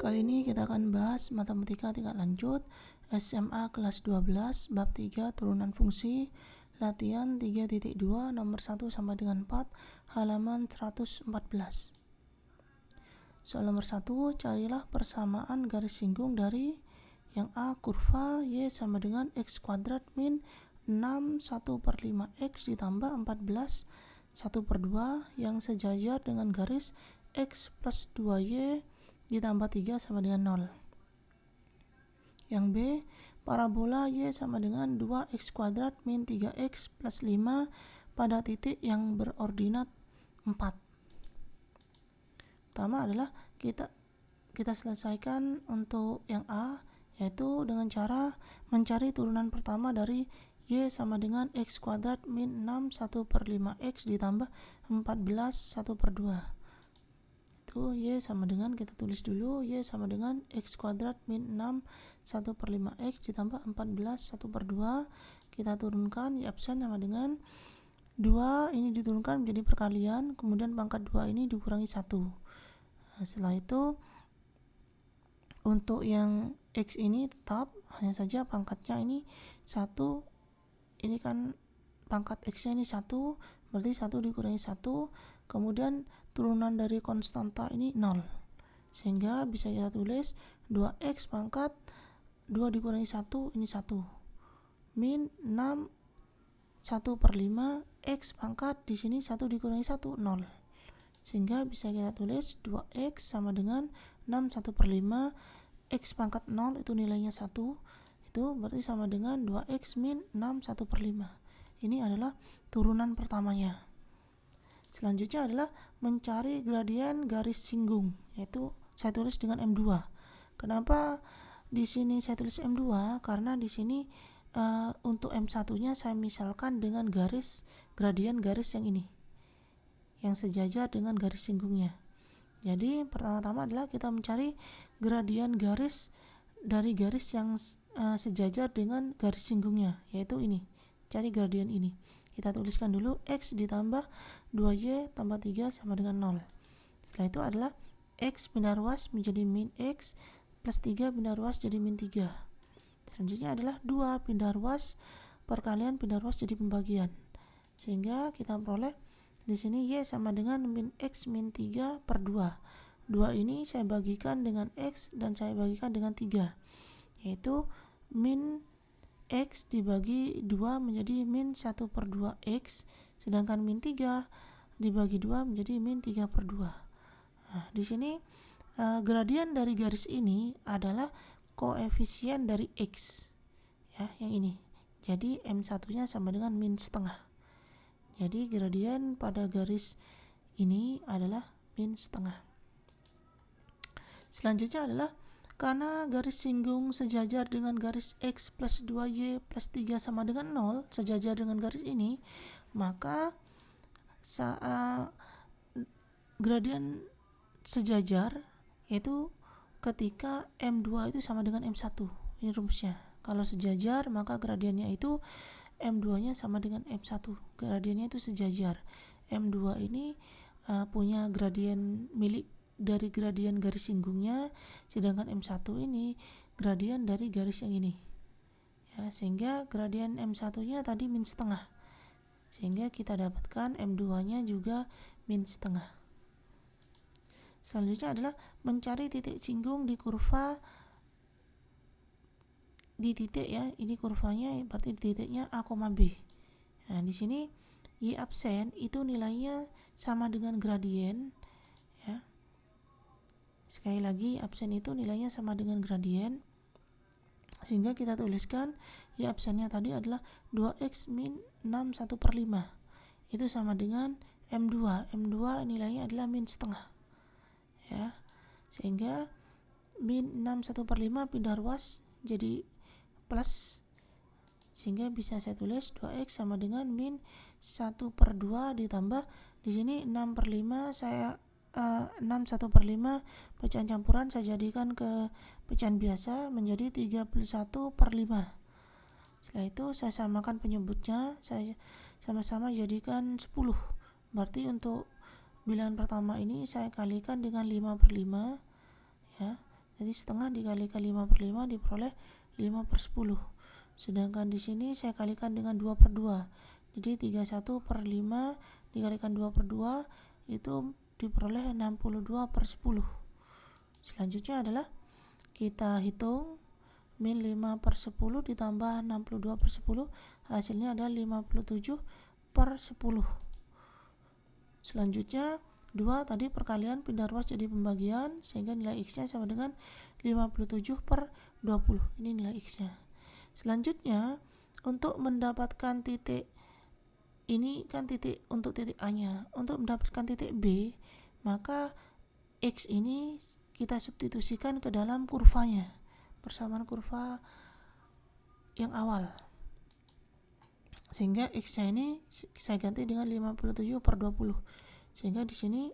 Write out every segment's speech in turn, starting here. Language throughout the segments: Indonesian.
Kali ini kita akan bahas matematika tingkat lanjut SMA kelas 12 bab 3 turunan fungsi latihan 3.2 nomor 1 sampai dengan 4 halaman 114. Soal nomor 1, carilah persamaan garis singgung dari yang A kurva Y sama dengan X kuadrat min 6 1/5 X ditambah 14 1/2 yang sejajar dengan garis X plus 2Y ditambah 3 sama dengan 0. Yang B, parabola Y sama dengan 2X kuadrat min 3X plus 5 pada titik yang berordinat 4. Pertama adalah kita selesaikan untuk yang A, yaitu dengan cara mencari turunan pertama dari Y sama dengan X kuadrat min 6 1/5 X ditambah 14 1/2. Y sama dengan, kita tulis dulu, Y sama dengan X kuadrat min 6 1/5 X ditambah 14 1/2. Kita turunkan, Y absen sama dengan 2 ini diturunkan menjadi perkalian, kemudian pangkat 2 ini dikurangi 1. Setelah itu untuk yang X ini tetap, hanya saja pangkatnya ini 1, ini kan pangkat X nya ini 1, berarti 1 dikurangi 1, kemudian turunan dari konstanta ini 0, sehingga bisa kita tulis 2X pangkat 2 dikurangi 1, ini 1, min 6 1/5 X pangkat di sini 1 dikurangi 1, 0, sehingga bisa kita tulis 2X sama dengan 6 1/5 X pangkat 0 itu nilainya 1, itu berarti sama dengan 2X min 6 1/5. Ini adalah turunan pertamanya. Selanjutnya adalah mencari gradien garis singgung, yaitu saya tulis dengan M2. Kenapa di sini saya tulis M2? Karena di sini untuk M1-nya saya misalkan dengan gradien garis yang ini, yang sejajar dengan garis singgungnya. Jadi pertama-tama adalah kita mencari gradien garis dari garis yang sejajar dengan garis singgungnya, yaitu ini. Cari gradien ini. Kita tuliskan dulu X ditambah 2Y tambah 3 sama dengan 0. Setelah itu adalah X pindah ruas menjadi min X plus 3 pindah ruas jadi min 3. Selanjutnya adalah 2 pindah ruas perkalian pindah ruas jadi pembagian. Sehingga kita peroleh di sini Y sama dengan min X min 3/2. 2 ini saya bagikan dengan X dan saya bagikan dengan 3. Yaitu min X dibagi 2 menjadi min 1/2 X, sedangkan min 3 dibagi 2 menjadi min 3/2. Nah, di sini gradien dari garis ini adalah koefisien dari X, ya, yang ini. Jadi M1-nya sama dengan min setengah. Jadi gradien pada garis ini adalah min setengah. Selanjutnya adalah karena garis singgung sejajar dengan garis X plus 2Y plus 3 sama dengan 0, sejajar dengan garis ini, maka gradien sejajar yaitu ketika M2 itu sama dengan M1. Ini rumusnya. Kalau sejajar maka gradiennya itu M2-nya sama dengan M1. Gradiennya itu sejajar. M2 ini punya gradien milik dari gradien garis singgungnya, sedangkan M1 ini gradien dari garis yang ini, ya, sehingga gradien M1-nya tadi min setengah, sehingga kita dapatkan M2-nya juga min setengah. Selanjutnya adalah mencari titik singgung di kurva, di titik, ya, ini kurvanya berarti di titiknya A, B. Nah, di sini Y absen itu nilainya sama dengan gradien, ya. Sekali lagi, absen itu nilainya sama dengan gradien, sehingga kita tuliskan Y absennya tadi adalah 2X min 6 1/5. Itu sama dengan M2. M2 nilainya adalah min setengah, ya. Sehingga min 6 1/5 pindah ruas jadi plus, sehingga bisa saya tulis 2X sama dengan min 1/2 ditambah di sini 6/5 saya 6 1/5 pecahan campuran saya jadikan ke pecahan biasa menjadi 31/5. Setelah itu saya samakan penyebutnya, saya sama-sama jadikan 10. Berarti untuk bilangan pertama ini saya kalikan dengan 5/5, ya. Jadi setengah dikalikan 5/5 diperoleh 5/10. Sedangkan di sini saya kalikan dengan 2/2. Jadi 31/5 dikalikan 2/2 itu diperoleh 62/10. Selanjutnya adalah kita hitung min 5/10 ditambah 62/10, hasilnya adalah 57/10. Selanjutnya 2 tadi perkalian pindah ruas jadi pembagian, sehingga nilai X-nya sama dengan 57/20. Ini nilai X-nya. Selanjutnya untuk mendapatkan titik ini kan titik untuk titik A-nya. Untuk mendapatkan titik B, maka X ini kita substitusikan ke dalam kurvanya, persamaan kurva yang awal. Sehingga X-nya ini saya ganti dengan 57/20. Sehingga di sini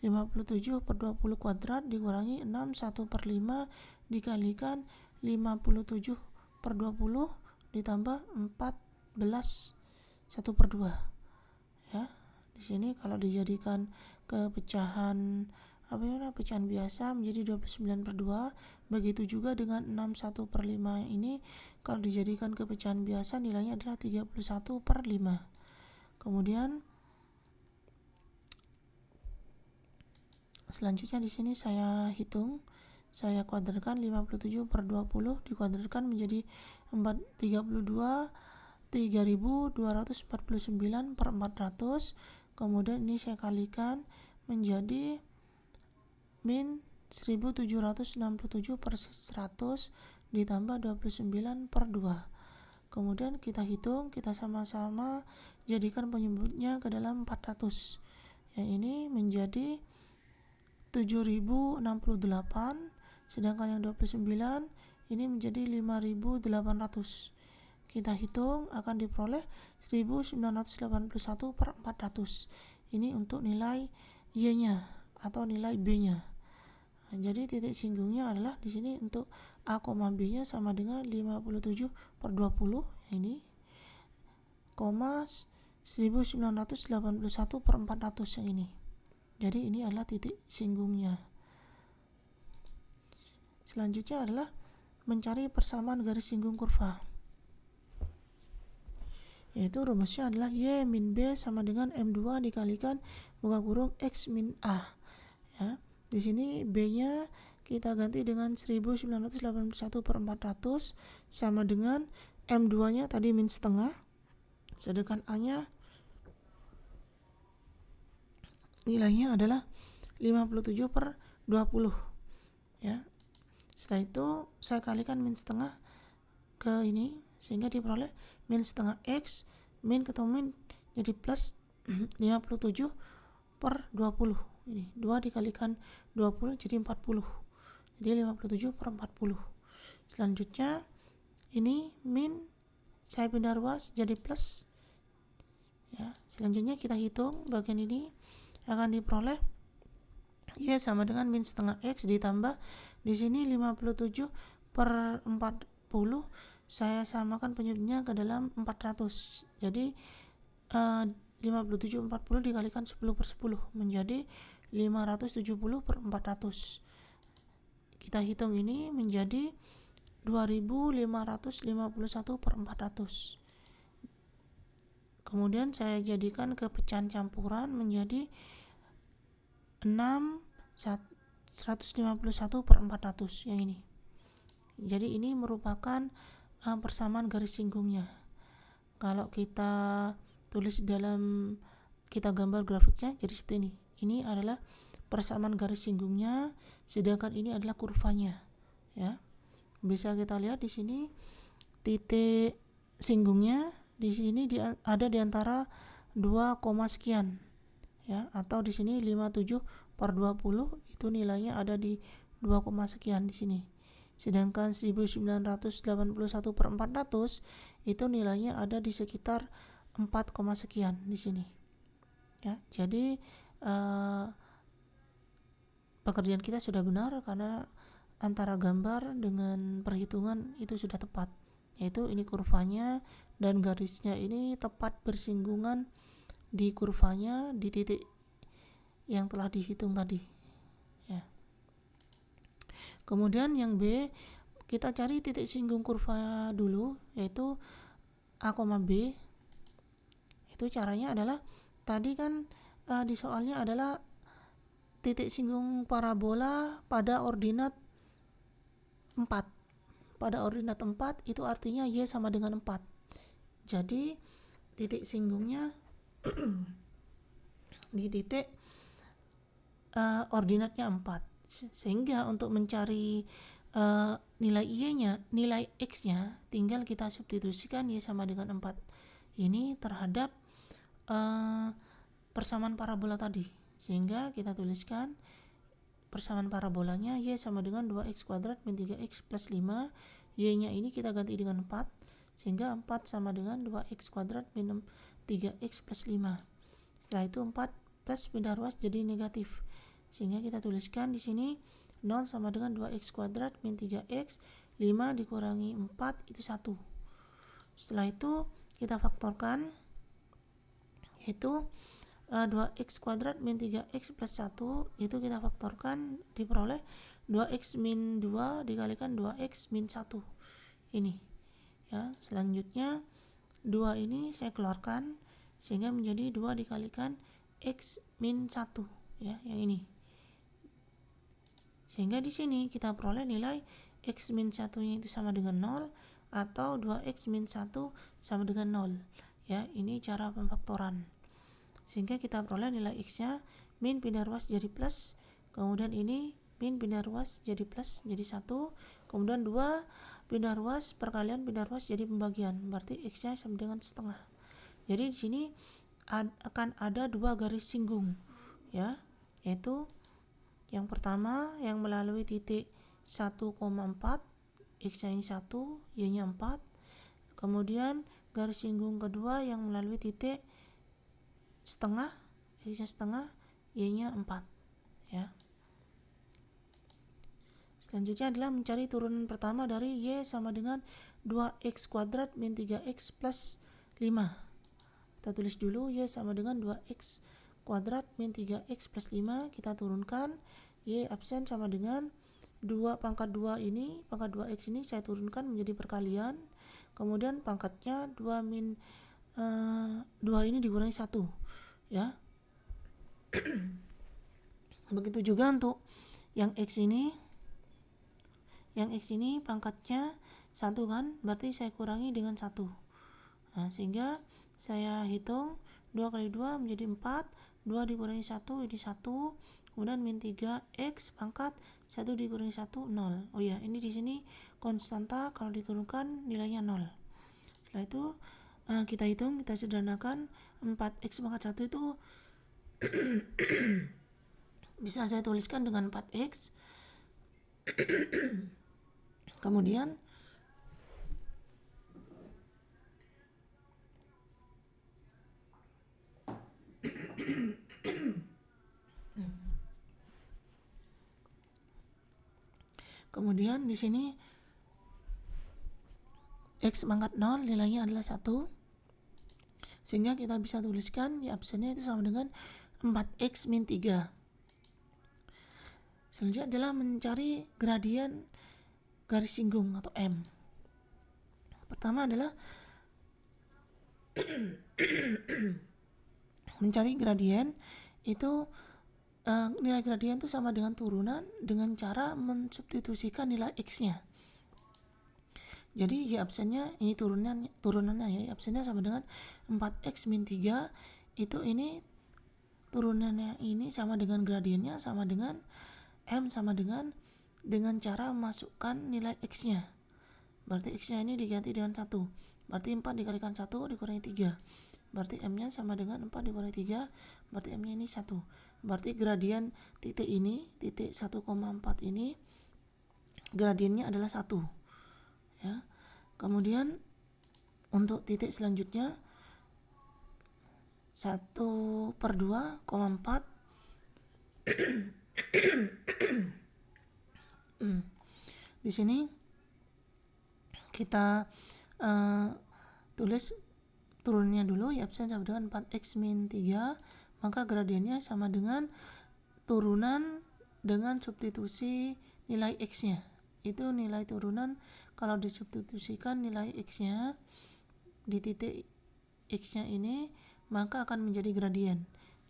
57/20 kuadrat dikurangi 61/5 dikalikan 57/20 ditambah 14 1/2. Ya. Di sini kalau dijadikan ke pecahan pecahan biasa menjadi 29/2. Begitu juga dengan 61/5 ini kalau dijadikan ke pecahan biasa nilainya adalah 31/5. Kemudian selanjutnya di sini saya hitung, saya kuadratkan 57/20 dikuadratkan menjadi 3249/400. Kemudian ini saya kalikan menjadi min 1767/100 ditambah 29/2. Kemudian kita hitung, kita sama-sama jadikan penyebutnya ke dalam 400. Yang ini menjadi 7068, sedangkan yang 29 ini menjadi 5800. Kita hitung akan diperoleh 1981/400. Ini untuk nilai Y-nya atau nilai B-nya. Nah, jadi titik singgungnya adalah di sini untuk A, B-nya sama dengan 57/20 ini, 1981/400 yang ini. Jadi ini adalah titik singgungnya. Selanjutnya adalah mencari persamaan garis singgung kurva. Yaitu rumusnya adalah Y min B sama dengan M2 dikalikan buka kurung X min A. Ya. Di sini B-nya kita ganti dengan 1981/400 sama dengan M2-nya tadi min setengah, sedangkan A-nya nilainya adalah 57/20. Ya. Setelah itu saya kalikan min setengah ke ini sehingga diperoleh min setengah X, min ketemu min jadi plus 57/20. Ini 2 dikalikan 20 jadi 40. Jadi 57/40. Selanjutnya ini min saya pindah ruas jadi plus. Ya, selanjutnya kita hitung bagian ini akan diperoleh Y sama dengan min setengah X ditambah di sini 57/40 saya samakan penyebutnya ke dalam 400. Jadi 57/40 dikalikan 10/10 menjadi 570/400. Kita hitung ini menjadi 2551/400. Kemudian saya jadikan ke pecahan campuran menjadi 151/400 yang ini. Jadi ini merupakan persamaan garis singgungnya. Kalau kita tulis dalam, kita gambar grafiknya jadi seperti ini. Ini adalah persamaan garis singgungnya, sedangkan ini adalah kurvanya. Ya. Bisa kita lihat di sini titik singgungnya di sini ada di antara 2, sekian. Ya, atau di sini 57/20 itu nilainya ada di 2, sekian di sini. Sedangkan 1981/400 itu nilainya ada di sekitar 4, sekian di sini. Ya, jadi pekerjaan kita sudah benar karena antara gambar dengan perhitungan itu sudah tepat. Yaitu ini kurvanya dan garisnya ini tepat bersinggungan di kurvanya di titik yang telah dihitung tadi. Ya. Kemudian yang B, kita cari titik singgung kurva dulu, yaitu A, B. Itu caranya adalah tadi kan di soalnya adalah titik singgung parabola pada ordinat 4. Pada ordinat 4 itu artinya Y sama dengan 4. Jadi titik singgungnya di titik ordinatnya 4. Sehingga untuk mencari nilai Y-nya, nilai X-nya, tinggal kita substitusikan Y sama dengan 4 ini terhadap persamaan parabola tadi. Sehingga kita tuliskan persamaan parabolanya Y sama dengan 2x kuadrat min 3x plus 5. Y-nya ini kita ganti dengan 4, sehingga 4 sama dengan 2x kuadrat min 3x plus 5. Setelah itu 4 plus pindah ruas jadi negatif, sehingga kita tuliskan di sini 0 sama dengan 2x kuadrat min 3x, 5 dikurangi 4 itu 1. Setelah itu kita faktorkan, yaitu 2x kuadrat min 3x plus 1 itu kita faktorkan diperoleh 2x min 2 dikalikan 2x min 1 ini ya. Selanjutnya 2 ini saya keluarkan sehingga menjadi 2 dikalikan x min 1 ya, yang ini. Sehingga di sini kita peroleh nilai x min 1 nya itu sama dengan 0 atau 2x min 1 sama dengan 0 ya. Ini cara pemfaktoran. Sehingga kita peroleh nilai x-nya min pindah ruas jadi plus, kemudian ini min pindah ruas jadi plus jadi 1, kemudian 2 pindah ruas perkalian pindah ruas jadi pembagian, berarti x-nya sama dengan setengah. Jadi di sini akan ada 2 garis singgung ya, yaitu yang pertama yang melalui titik 1,4, x-nya ini 1, y-nya 4. Kemudian garis singgung kedua yang melalui titik setengah, x-nya setengah, y-nya 4 ya. Selanjutnya adalah mencari turunan pertama dari y sama dengan 2x kuadrat min 3x plus 5. Kita tulis dulu y sama dengan 2x kuadrat min 3x plus 5, kita turunkan y absen sama dengan 2 pangkat 2 ini, pangkat 2x ini saya turunkan menjadi perkalian, kemudian pangkatnya 2 min 2 ini dikurangi 1 ya. Begitu juga untuk yang x ini, pangkatnya 1 kan, berarti saya kurangi dengan 1. Nah, sehingga saya hitung 2 kali 2 menjadi 4, 2 dikurangi 1 jadi 1, kemudian min 3x pangkat 1 dikurangi 1 0. Oh ya, ini di sini konstanta, kalau diturunkan nilainya 0. Setelah itu kita hitung, kita sederhanakan 4x pangkat 1 itu bisa saya tuliskan dengan 4x. Kemudian di sini x pangkat 0 nilainya adalah 1, sehingga kita bisa tuliskan ya absennya itu sama dengan 4x min 3. Selanjutnya adalah mencari gradien garis singgung atau M. Pertama adalah mencari gradien itu nilai gradien itu sama dengan turunan dengan cara mensubstitusikan nilai x-nya. Jadi y absennya ini turunannya ya, y absennya sama dengan 4x min 3, itu ini turunannya ini sama dengan gradiennya sama dengan M sama dengan cara memasukkan nilai x-nya. Berarti x-nya ini diganti dengan 1. Berarti 4 dikalikan 1 dikurangi 3. Berarti M-nya sama dengan 4 dikurangi 3, berarti M-nya ini 1. Berarti gradien titik ini, titik 1,4 ini gradiennya adalah 1 ya. Kemudian untuk titik selanjutnya 1/2,4 di sini kita tulis turunnya dulu, ya absen sama dengan 4x min 3, maka gradiennya sama dengan turunan dengan substitusi nilai X-nya. Itu nilai turunan kalau disubstitusikan nilai X-nya di titik X-nya ini, maka akan menjadi gradien.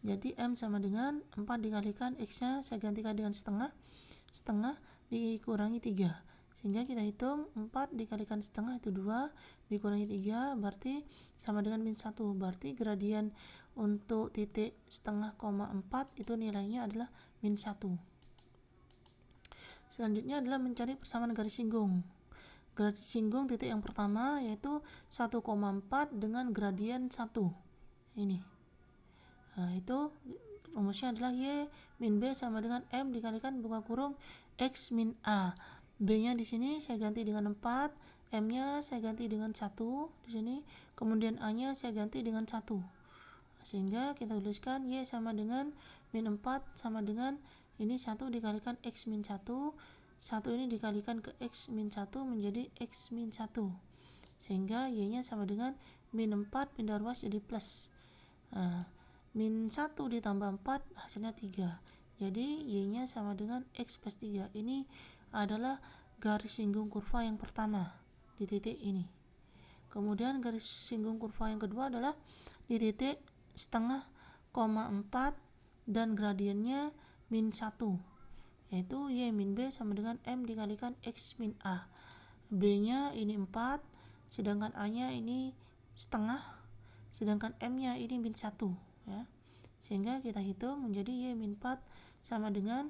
Jadi M sama dengan 4 dikalikan X-nya saya gantikan dengan setengah dikurangi 3. Sehingga kita hitung 4 dikalikan setengah itu 2, dikurangi 3 berarti sama dengan min 1. Berarti gradien untuk titik setengah koma 4 itu nilainya adalah min 1. Selanjutnya adalah mencari persamaan garis singgung. Garis singgung titik yang pertama yaitu 1,4 dengan gradien 1. Ini. Nah, itu rumusnya adalah Y min B sama dengan M dikalikan buka kurung X min A. B-nya di sini saya ganti dengan 4, M-nya saya ganti dengan 1 di sini, kemudian A-nya saya ganti dengan 1. Sehingga kita tuliskan Y sama dengan min 4 sama dengan ini 1 dikalikan X min 1. 1 ini dikalikan ke X min 1 menjadi X min 1. Sehingga Y-nya sama dengan min 4 pindah ruas jadi plus. Min 1 ditambah 4 hasilnya 3. Jadi Y-nya sama dengan X plus 3. Ini adalah garis singgung kurva yang pertama di titik ini. Kemudian garis singgung kurva yang kedua adalah di titik setengah koma 4 dan gradiennya min 1, yaitu Y min B sama dengan M dikalikan X min A. B-nya ini 4, sedangkan A-nya ini setengah, sedangkan M-nya ini min 1, ya. Sehingga kita hitung menjadi Y min 4 sama dengan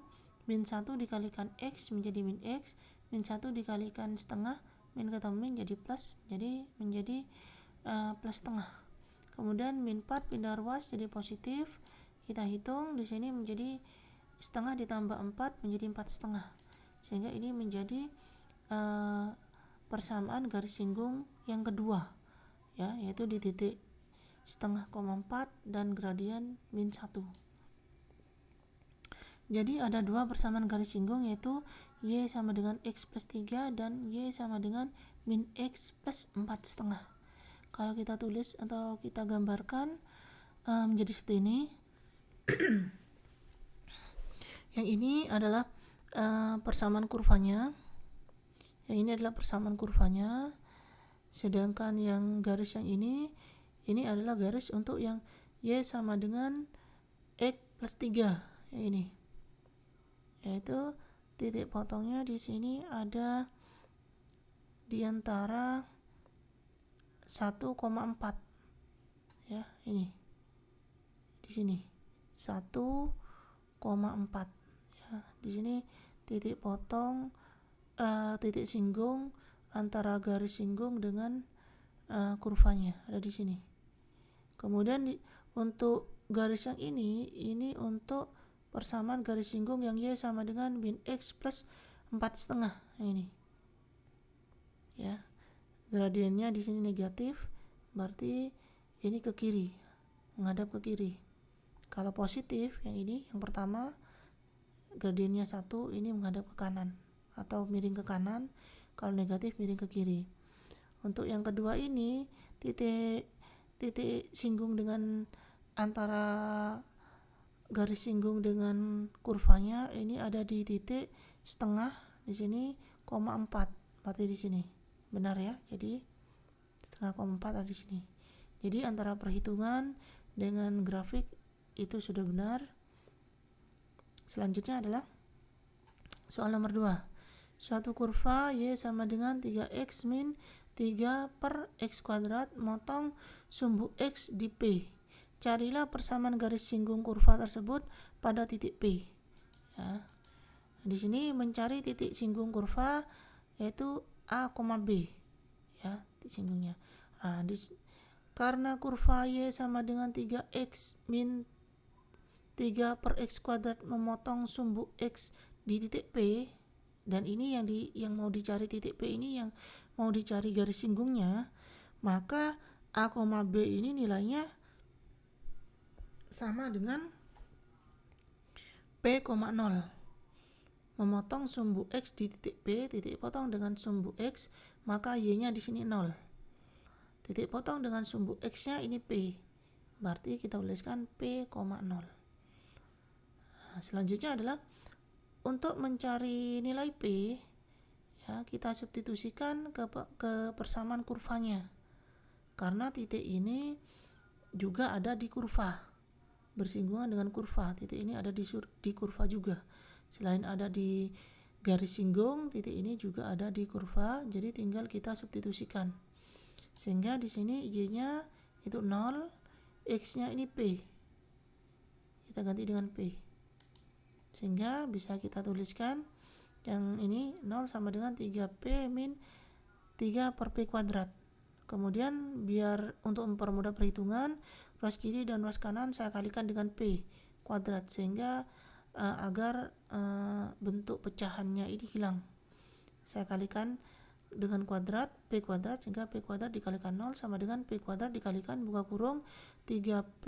min 1 dikalikan X menjadi min X, min 1 dikalikan setengah, min ketemu min jadi plus, jadi menjadi plus setengah. Kemudian min 4 pindah ruas jadi positif, kita hitung di sini menjadi setengah ditambah 4 menjadi 4 setengah. Sehingga ini menjadi persamaan garis singgung yang kedua, ya, yaitu di titik setengah koma 4 dan gradien min 1. Jadi ada dua persamaan garis singgung yaitu Y sama dengan X plus 3 dan Y sama dengan min X plus 4 setengah. Kalau kita tulis atau kita gambarkan menjadi seperti ini. Yang ini adalah persamaan kurvanya. Yang ini adalah persamaan kurvanya. Sedangkan yang garis yang ini adalah garis untuk yang Y sama dengan X plus 3. Yang ini. Yaitu titik potongnya di sini ada di antara 1,4, ya, ini di sini 1,4, ya. Di sini titik potong titik singgung antara garis singgung dengan kurvanya ada di sini. Kemudian untuk garis yang ini untuk persamaan garis singgung yang Y sama dengan min X plus 4 setengah ini, ya. Gradiennya di sini negatif, berarti ini ke kiri, menghadap ke kiri. Kalau positif yang ini, yang pertama gradiennya 1, ini menghadap ke kanan atau miring ke kanan. Kalau negatif miring ke kiri. Untuk yang kedua ini titik singgung dengan antara garis singgung dengan kurvanya ini ada di titik setengah di sini 0,4, berarti di sini benar, ya. Jadi setengah 0,4 ada di sini. Jadi antara perhitungan dengan grafik itu sudah benar. Selanjutnya adalah soal nomor 2. Suatu kurva Y sama dengan 3x min 3 per x kuadrat motong sumbu x di P. Carilah persamaan garis singgung kurva tersebut pada titik P. Ya. Di sini mencari titik singgung kurva yaitu A, B, ya, titik singgungnya. Karena kurva Y sama dengan 3x min 3 per x kuadrat memotong sumbu x di titik P, dan ini yang mau dicari titik P ini yang mau dicari garis singgungnya, maka A, B ini nilainya sama dengan P, 0. Memotong sumbu X di titik P, titik potong dengan sumbu X, maka Y-nya di sini 0. Titik potong dengan sumbu X-nya ini P. Berarti kita tuliskan P, 0. Selanjutnya adalah untuk mencari nilai P, ya, kita substitusikan ke persamaan kurvanya, karena titik ini juga ada di kurva, bersinggungan dengan kurva. Titik ini ada di kurva juga. Selain ada di garis singgung, titik ini juga ada di kurva. Jadi tinggal kita substitusikan, sehingga di sini Y-nya itu 0, X-nya ini P. Kita ganti dengan P, sehingga bisa kita tuliskan yang ini 0 sama dengan 3P min 3 per P kuadrat. Kemudian biar untuk mempermudah perhitungan, ruas kiri dan ruas kanan saya kalikan dengan P kuadrat, sehingga agar bentuk pecahannya ini hilang. Saya kalikan dengan kuadrat P kuadrat, sehingga P kuadrat dikalikan 0 sama dengan P kuadrat dikalikan buka kurung 3P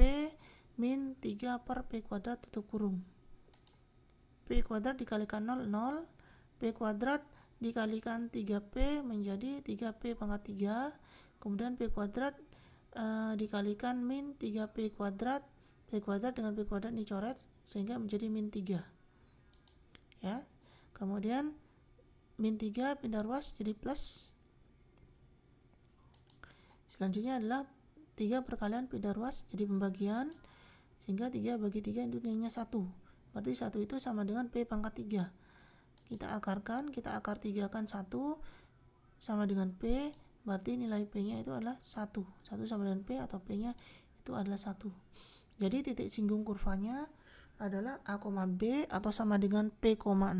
min 3 per P kuadrat tutup kurung. P kuadrat dikalikan 0, 0. P kuadrat dikalikan 3P menjadi 3P pangkat 3. Kemudian P kuadrat dikalikan min 3P kuadrat. P kuadrat dengan P kuadrat dicoret sehingga menjadi min 3. Ya. Kemudian min 3 pindah ruas jadi plus. Selanjutnya adalah 3 perkalian pindah ruas jadi pembagian, sehingga 3 bagi 3 itu nilainya 1. Berarti 1 itu sama dengan P pangkat 3. Kita akarkan, kita akar 3 kan 1 sama dengan P, berarti nilai P-nya itu adalah 1. 1 sama dengan P atau P-nya itu adalah 1. Jadi titik singgung kurvanya adalah A, B atau sama dengan P, 0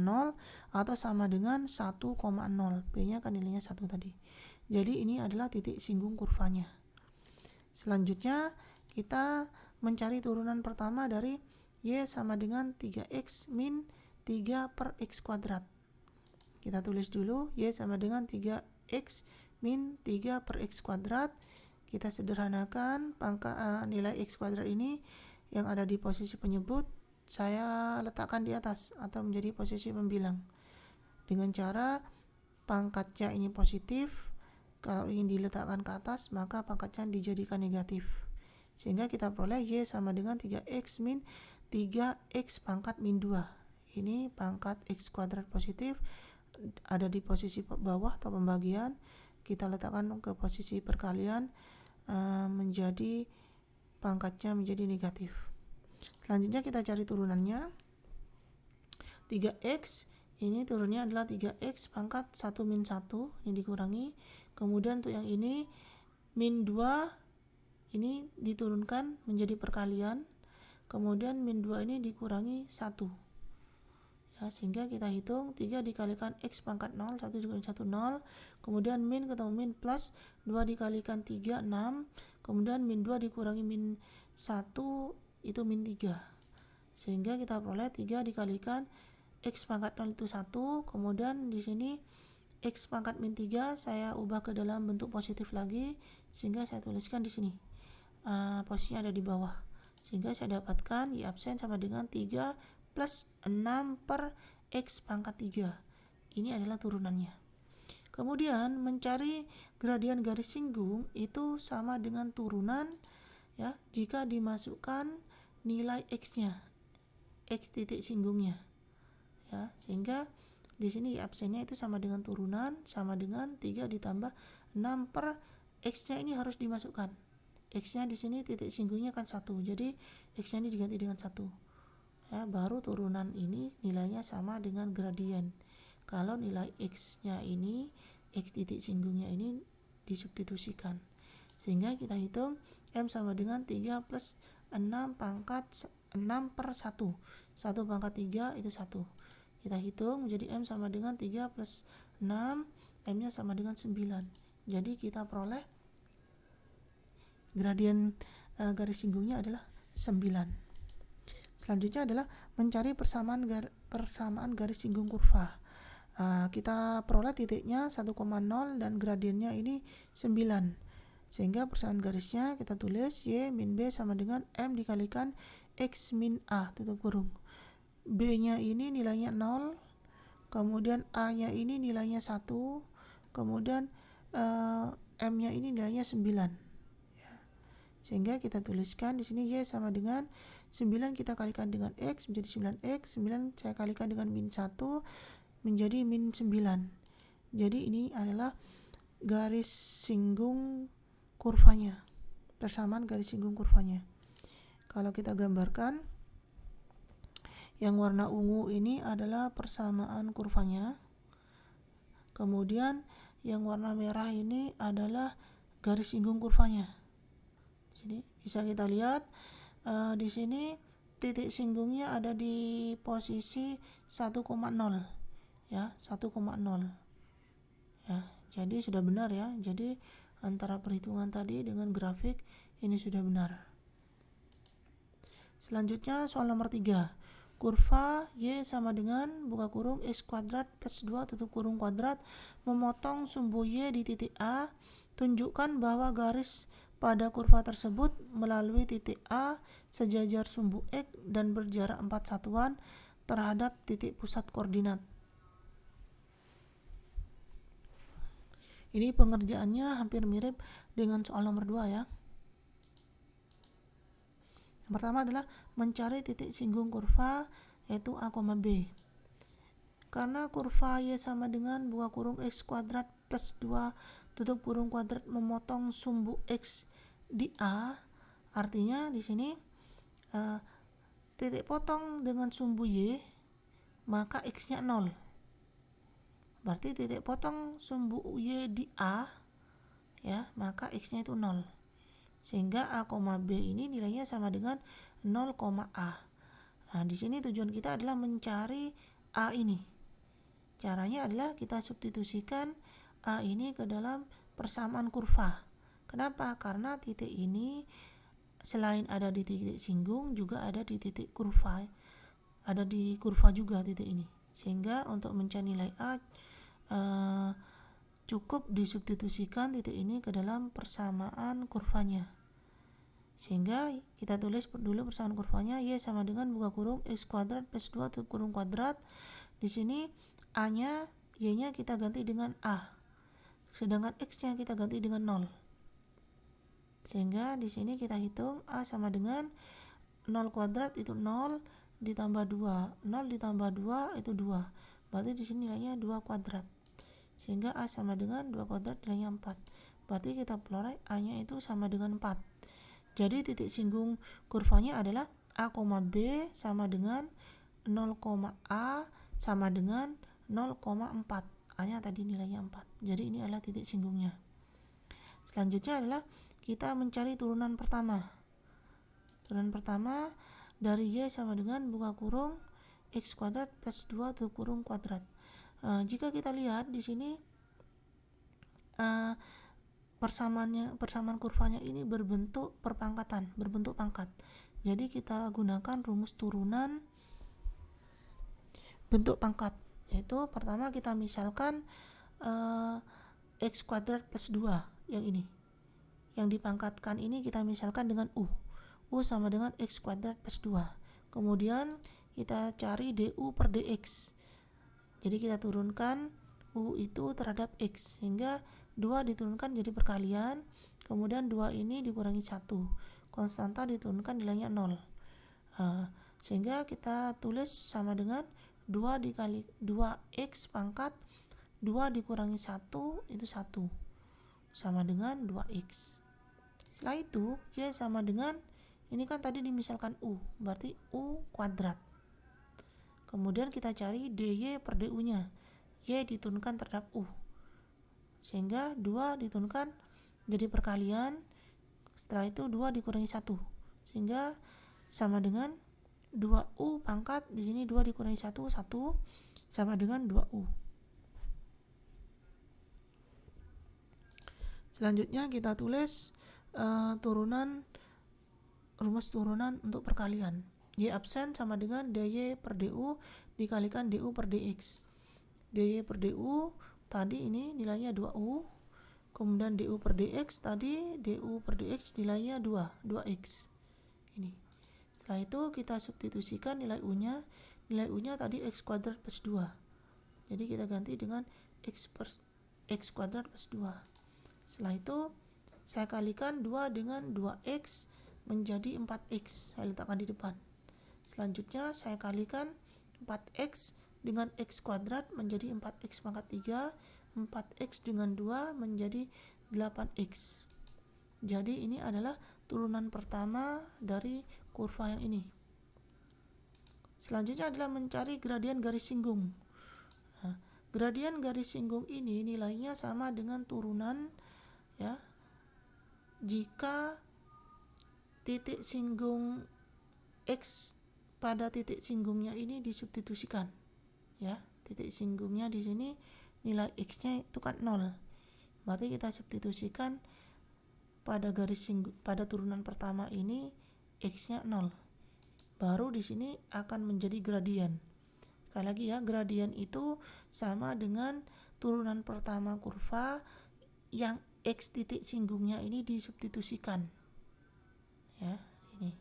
atau sama dengan 1,0. P-nya kan nilainya 1 tadi. Jadi ini adalah titik singgung kurvanya. Selanjutnya kita mencari turunan pertama dari Y sama dengan 3X min 3 per X kuadrat. Kita tulis dulu Y sama dengan 3X min 3 per X kuadrat. Kita sederhanakan nilai X kuadrat ini yang ada di posisi penyebut saya letakkan di atas atau menjadi posisi pembilang dengan cara pangkatnya ini positif. Kalau ingin diletakkan ke atas maka pangkatnya dijadikan negatif, sehingga kita peroleh Y sama dengan 3X min 3X pangkat min 2. Ini pangkat X kuadrat positif ada di posisi bawah atau pembagian. Kita letakkan ke posisi perkalian, menjadi pangkatnya menjadi negatif. Selanjutnya kita cari turunannya. 3X ini turunnya adalah 3X pangkat 1 min 1, ini dikurangi. Kemudian untuk yang ini min 2 ini diturunkan menjadi perkalian. Kemudian min 2 ini dikurangi 1. Ya, sehingga kita hitung 3 dikalikan X pangkat 0, 1 dikalikan 1, 0. Kemudian min ketemu min plus 2 dikalikan 3, 6. Kemudian min 2 dikurangi min 1 itu min 3. Sehingga kita peroleh 3 dikalikan X pangkat 0 itu 1. Kemudian di sini X pangkat min 3 saya ubah ke dalam bentuk positif lagi, sehingga saya tuliskan di sini. Posisinya ada di bawah. Sehingga saya dapatkan Y absen sama dengan 3 plus 6 per X pangkat 3. Ini adalah turunannya. Kemudian mencari gradian garis singgung itu sama dengan turunan, ya, jika dimasukkan nilai X-nya, X titik singgungnya. Ya, sehingga di sini Y absennya itu sama dengan turunan, sama dengan 3 ditambah 6 per X-nya ini harus dimasukkan. X-nya di sini titik singgungnya kan 1. Jadi X-nya ini diganti dengan 1. Ya, baru turunan ini nilainya sama dengan gradien. Kalau nilai X-nya ini, X titik singgungnya ini disubstitusikan. Sehingga kita hitung M sama dengan 3 plus 6 pangkat 6 per 1. 1 pangkat 3 itu 1. Kita hitung menjadi M sama dengan 3 plus 6, M-nya sama dengan 9. Jadi kita peroleh gradien garis singgungnya adalah 9. Selanjutnya adalah mencari persamaan garis singgung kurva. Kita peroleh titiknya 1,0 dan gradiennya ini 9. Sehingga persamaan garisnya kita tulis Y min B sama dengan M dikalikan X min A tutup kurung. B-nya ini nilainya 0, kemudian A-nya ini nilainya 1, kemudian M-nya ini nilainya 9. Sehingga kita tuliskan di sini Y sama dengan 9 kita kalikan dengan X menjadi 9X, 9 saya kalikan dengan min 1 menjadi min 9. Jadi ini adalah garis singgung kurvanya, persamaan garis singgung kurvanya. Kalau kita gambarkan, yang warna ungu ini adalah persamaan kurvanya. Kemudian yang warna merah ini adalah garis singgung kurvanya. Sini bisa kita lihat di sini titik singgungnya ada di posisi 1,0 ya, 1,0 ya. Jadi sudah benar ya. Jadi antara perhitungan tadi dengan grafik ini sudah benar. Selanjutnya soal nomor 3. Kurva Y sama dengan buka kurung X kuadrat plus 2 tutup kurung kuadrat memotong sumbu Y di titik A. Tunjukkan bahwa garis pada kurva tersebut melalui titik A sejajar sumbu X dan berjarak 4 satuan terhadap titik pusat koordinat. Ini pengerjaannya hampir mirip dengan soal nomor 2 ya. Yang pertama adalah mencari titik singgung kurva yaitu A, B. Karena kurva Y sama dengan buka kurung X kuadrat plus 2 tutup kurung kuadrat memotong sumbu X di A, artinya di sini titik potong dengan sumbu Y maka X-nya 0. Berarti titik potong sumbu Y di A ya, maka X-nya itu 0. Sehingga A, B ini nilainya sama dengan 0,A. Nah, di sini tujuan kita adalah mencari A ini. Caranya adalah kita substitusikan A ini ke dalam persamaan kurva. Kenapa? Karena titik ini selain ada di titik singgung juga ada di titik kurva. Ada di kurva juga titik ini. Sehingga untuk mencari nilai A cukup disubstitusikan titik ini ke dalam persamaan kurvanya. Sehingga kita tulis dulu persamaan kurvanya Y sama dengan buka kurung X kuadrat plus 2 tutup kurung kuadrat. Di sini A-nya, Y-nya kita ganti dengan A. Sedangkan X-nya kita ganti dengan 0. Sehingga di sini kita hitung A sama dengan 0 kuadrat itu 0 ditambah 2. 0 ditambah 2 itu 2. Berarti di sini nilainya 2 kuadrat. Sehingga A sama dengan 2 kuadrat nilainya 4. Berarti kita peroleh A-nya itu sama dengan 4. Jadi titik singgung kurvanya adalah A, B sama dengan 0,A sama dengan 0,4. A-nya tadi nilainya 4. Jadi ini adalah titik singgungnya. Selanjutnya adalah kita mencari turunan pertama. Turunan pertama dari Y sama dengan buka kurung X kuadrat plus 2 tutup kurung kuadrat. Jika kita lihat di sini persamaan kurvanya ini berbentuk perpangkatan, berbentuk pangkat. Jadi kita gunakan rumus turunan bentuk pangkat, yaitu pertama kita misalkan X kuadrat plus 2 yang ini. Yang dipangkatkan ini kita misalkan dengan U. U sama dengan X kuadrat plus 2. Kemudian kita cari DU per DX. Jadi kita turunkan U itu terhadap X. Sehingga 2 diturunkan jadi perkalian. Kemudian 2 ini dikurangi 1. Konstanta diturunkan nilainya 0. Sehingga kita tulis sama dengan 2 dikali 2X pangkat 2 dikurangi 1 itu 1. Sama dengan 2X. Setelah itu Y sama dengan, ini kan tadi dimisalkan U, berarti U kuadrat. Kemudian kita cari DY per DU nya. Y diturunkan terhadap U. Sehingga 2 diturunkan jadi perkalian. Setelah itu 2 dikurangi 1. Sehingga sama dengan 2U pangkat, di sini 2 dikurangi 1, 1 sama dengan 2U. Selanjutnya kita tulis rumus turunan untuk perkalian. Y absen sama dengan DY per DU dikalikan DU per DX. DY per DU tadi ini nilainya 2U. Kemudian DU per DX tadi DU per DX nilainya 2X. Ini. Setelah itu kita substitusikan nilai U-nya. Nilai U-nya tadi X kuadrat plus 2. Jadi kita ganti dengan X kuadrat plus 2. Setelah itu saya kalikan 2 dengan 2x menjadi 4x, saya letakkan di depan. Selanjutnya saya kalikan 4x dengan x kuadrat menjadi 4x pangkat 3, 4x dengan 2 menjadi 8x. Jadi ini adalah turunan pertama dari kurva yang ini. Selanjutnya adalah mencari gradien garis singgung. Nah, gradien garis singgung ini nilainya sama dengan turunan, ya, jika titik singgung x pada titik singgungnya ini disubstitusikan, ya. Titik singgungnya di sini nilai x-nya itu kan 0. Berarti kita substitusikan pada pada turunan pertama ini x-nya 0. Baru di sini akan menjadi gradien. Sekali lagi ya, gradien itu sama dengan turunan pertama kurva yang x titik singgungnya ini disubstitusikan. Ya, ini.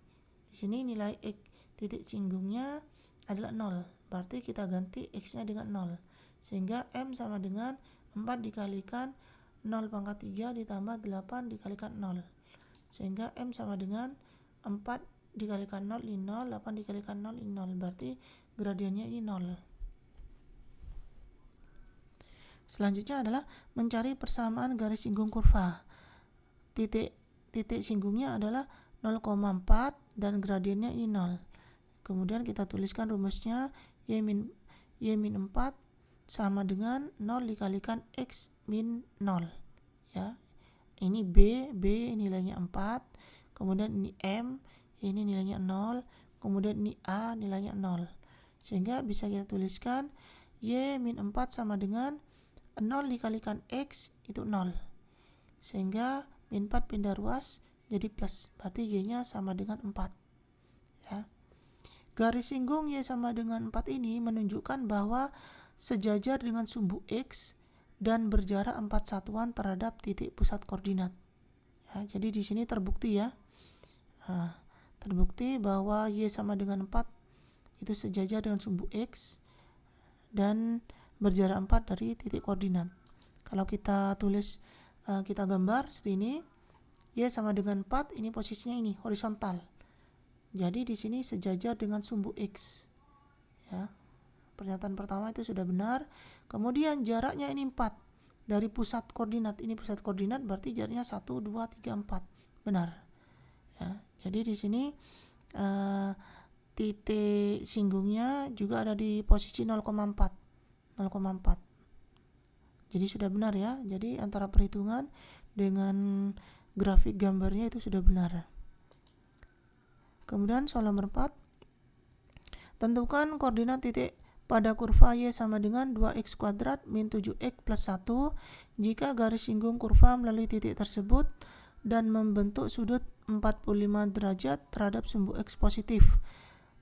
Di sini nilai x titik singgungnya adalah 0. Berarti kita ganti x-nya dengan 0. Sehingga m sama dengan 4 dikalikan 0 pangkat 3 ditambah 8 dikalikan 0. Sehingga m sama dengan 4 dikalikan 0 ini 0, 8 dikalikan 0 ini 0. Berarti gradiennya ini 0. Selanjutnya adalah mencari persamaan garis singgung kurva. Titik singgungnya adalah 0,4 dan gradiennya ini 0. Kemudian kita tuliskan rumusnya y-4 sama dengan 0 dikalikan x min 0, ya. Ini b nilainya 4, kemudian ini m, ini nilainya 0, kemudian ini a nilainya 0. Sehingga bisa kita tuliskan y-4 sama dengan 0 dikalikan x itu 0. Sehingga min 4 pindah ruas jadi plus, berarti y-nya sama dengan 4, ya. Garis singgung y sama dengan 4 ini menunjukkan bahwa sejajar dengan sumbu x dan berjarak 4 satuan terhadap titik pusat koordinat. Ya, jadi di sini terbukti ya. Terbukti bahwa y sama dengan 4 itu sejajar dengan sumbu x dan berjarak 4 dari titik koordinat. Kalau kita tulis, kita gambar seperti ini, y sama dengan 4, ini posisinya ini horizontal. Jadi di sini sejajar dengan sumbu x. Ya. Pernyataan pertama itu sudah benar. Kemudian jaraknya ini 4 dari pusat koordinat. Ini pusat koordinat berarti jaraknya 1, 2, 3, 4. Benar. Ya. Jadi di sini titik singgungnya juga ada di posisi 0,4. Jadi sudah benar ya. Jadi antara perhitungan dengan grafik gambarnya itu sudah benar. Kemudian soal nomor 4. Tentukan koordinat titik pada kurva y sama dengan 2x kuadrat min 7x plus 1 jika garis singgung kurva melalui titik tersebut dan membentuk sudut 45 derajat terhadap sumbu x positif.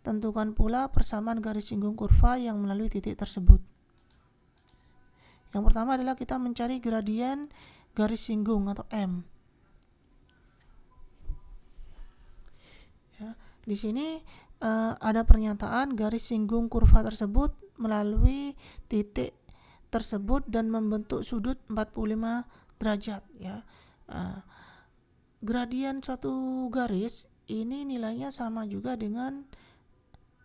Tentukan pula persamaan garis singgung kurva yang melalui titik tersebut. Yang pertama adalah kita mencari gradien garis singgung atau M. Ya, di sini ada pernyataan garis singgung kurva tersebut melalui titik tersebut dan membentuk sudut 45 derajat, ya. Gradien suatu garis ini nilainya sama juga dengan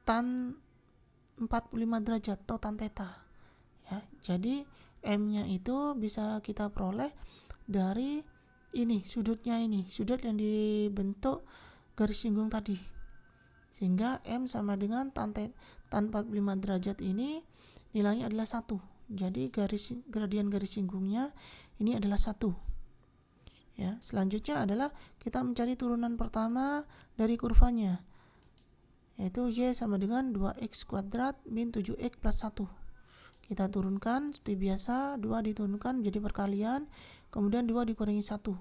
tan 45 derajat atau tan theta, ya. Jadi M-nya itu bisa kita peroleh dari ini, sudutnya ini, sudut yang dibentuk garis singgung tadi. Sehingga M sama dengan tan 45 derajat ini nilainya adalah 1. Jadi gradien garis singgungnya ini adalah 1. Ya, selanjutnya adalah kita mencari turunan pertama dari kurvanya, yaitu y sama dengan 2x kuadrat min 7x plus 1. Kita turunkan seperti biasa, 2 diturunkan jadi perkalian, kemudian 2 dikurangi 1.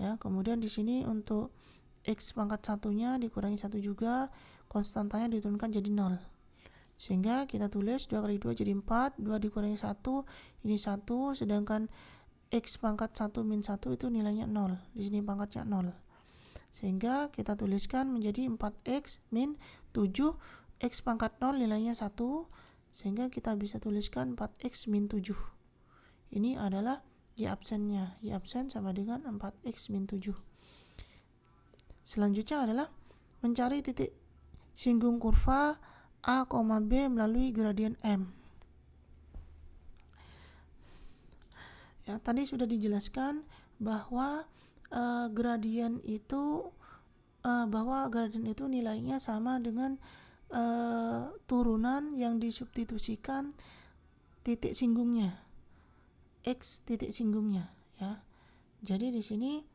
Ya, kemudian di sini untuk x pangkat 1-nya dikurangi 1 juga, konstantanya diturunkan jadi 0. Sehingga kita tulis 2 kali 2 jadi 4, 2 dikurangi 1, ini 1, sedangkan x pangkat 1 min 1 itu nilainya 0. Di sini pangkatnya 0. Sehingga kita tuliskan menjadi 4x min 7, x pangkat 0 nilainya 1, sehingga kita bisa tuliskan 4x min 7. Ini adalah Y absennya. Y absen sama dengan 4x min 7. Selanjutnya adalah mencari titik singgung kurva A, B melalui gradien M. Ya, tadi sudah dijelaskan bahwa gradien itu nilainya sama dengan turunan yang disubstitusikan titik singgungnya, x titik singgungnya, ya. Jadi di sini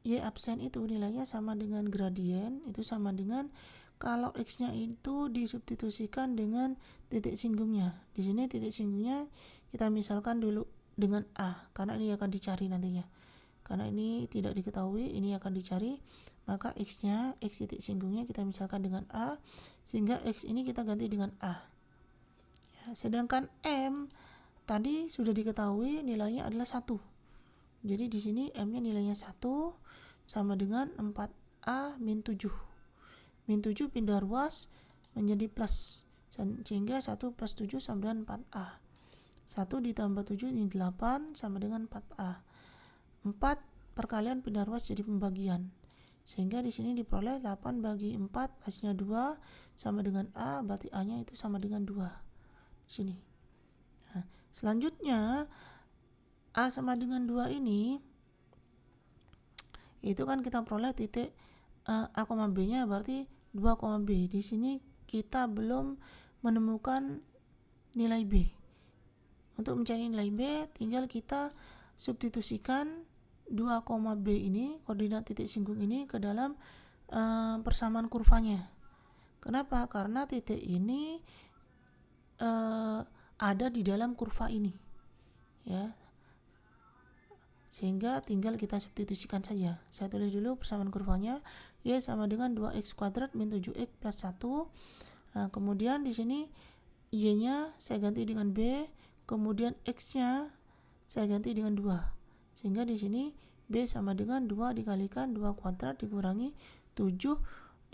y absen itu nilainya sama dengan gradien, itu sama dengan kalau x-nya itu disubstitusikan dengan titik singgungnya. Di sini titik singgungnya kita misalkan dulu dengan A, karena ini akan dicari nantinya. Karena ini tidak diketahui, ini akan dicari, maka x-nya, x titik singgungnya kita misalkan dengan A, sehingga x ini kita ganti dengan A. Ya, sedangkan M tadi sudah diketahui nilainya adalah 1. Jadi di sini M-nya nilainya 1 sama dengan 4A min 7. Min 7 pindah ruas menjadi plus, sehingga 1 plus 7 sama dengan 4A. 1 ditambah 7 ini 8 sama dengan 4A. 4 perkalian pindah ruas jadi pembagian, sehingga di sini diperoleh 8 bagi 4 hasilnya 2 sama dengan A, berarti A nya itu sama dengan 2 di sini. Nah, selanjutnya A sama dengan 2 ini itu kan kita peroleh titik A, B nya berarti 2, B. Di sini kita belum menemukan nilai B. Untuk mencari nilai B tinggal kita substitusikan 2, B ini, koordinat titik singgung ini ke dalam persamaan kurvanya. Kenapa? Karena titik ini ada di dalam kurva ini, ya. Sehingga tinggal kita substitusikan saja. Saya tulis dulu persamaan kurvanya. Y sama dengan 2x kuadrat min 7x plus 1. Nah, kemudian di sini y-nya saya ganti dengan b, kemudian x-nya saya ganti dengan 2. Sehingga di sini b sama dengan 2 dikalikan 2 kuadrat dikurangi 7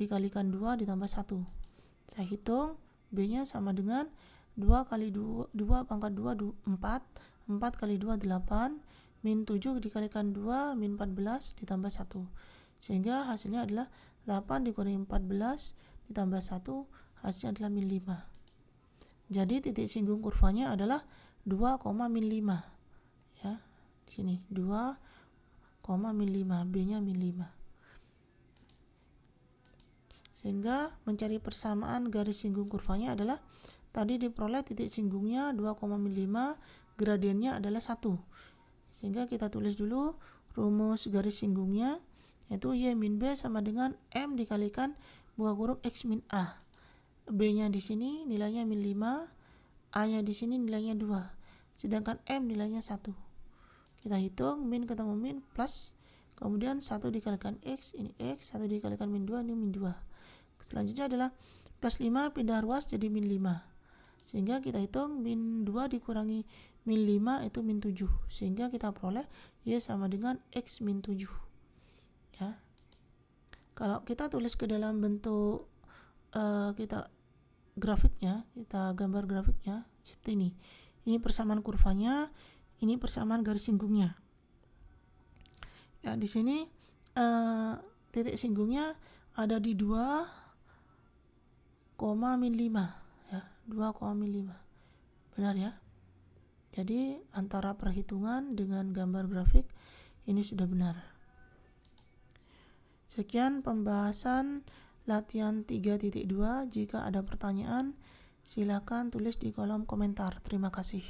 dikalikan 2 ditambah 1. Saya hitung b-nya sama dengan 2 kali 2 pangkat 2 4, 4 kali 2 8, min 7 dikalikan 2 min 14 ditambah 1. Sehingga hasilnya adalah 8 dikurangi 14 ditambah 1, hasilnya adalah min 5. Jadi titik singgung kurvanya adalah 2, min 5. Ya, di sini 2, min 5, B-nya min 5. Sehingga mencari persamaan garis singgung kurvanya adalah tadi diperoleh titik singgungnya 2, min 5, gradiennya adalah 1. Sehingga kita tulis dulu rumus garis singgungnya, yaitu y min b sama dengan m dikalikan buka kurung x min a. B-nya di sini nilainya min 5, A-nya di sini nilainya 2, sedangkan M nilainya 1. Kita hitung min ketemu min plus, kemudian 1 dikalikan X, ini X, 1 dikalikan min 2, ini min 2. Selanjutnya adalah plus 5 pindah ruas jadi min 5. Sehingga kita hitung min 2 dikurangi min 5 itu min 7. Sehingga kita peroleh Y sama dengan X min 7. Ya. Kalau kita tulis ke dalam bentuk kita grafiknya, kita gambar grafiknya seperti ini. Ini persamaan kurvanya, ini persamaan garis singgungnya. Ya, di sini titik singgungnya ada di 2, min 5, ya, 2, min 5. Benar ya? Jadi antara perhitungan dengan gambar grafik ini sudah benar. Sekian pembahasan latihan 3.2. Jika ada pertanyaan, silakan tulis di kolom komentar. Terima kasih.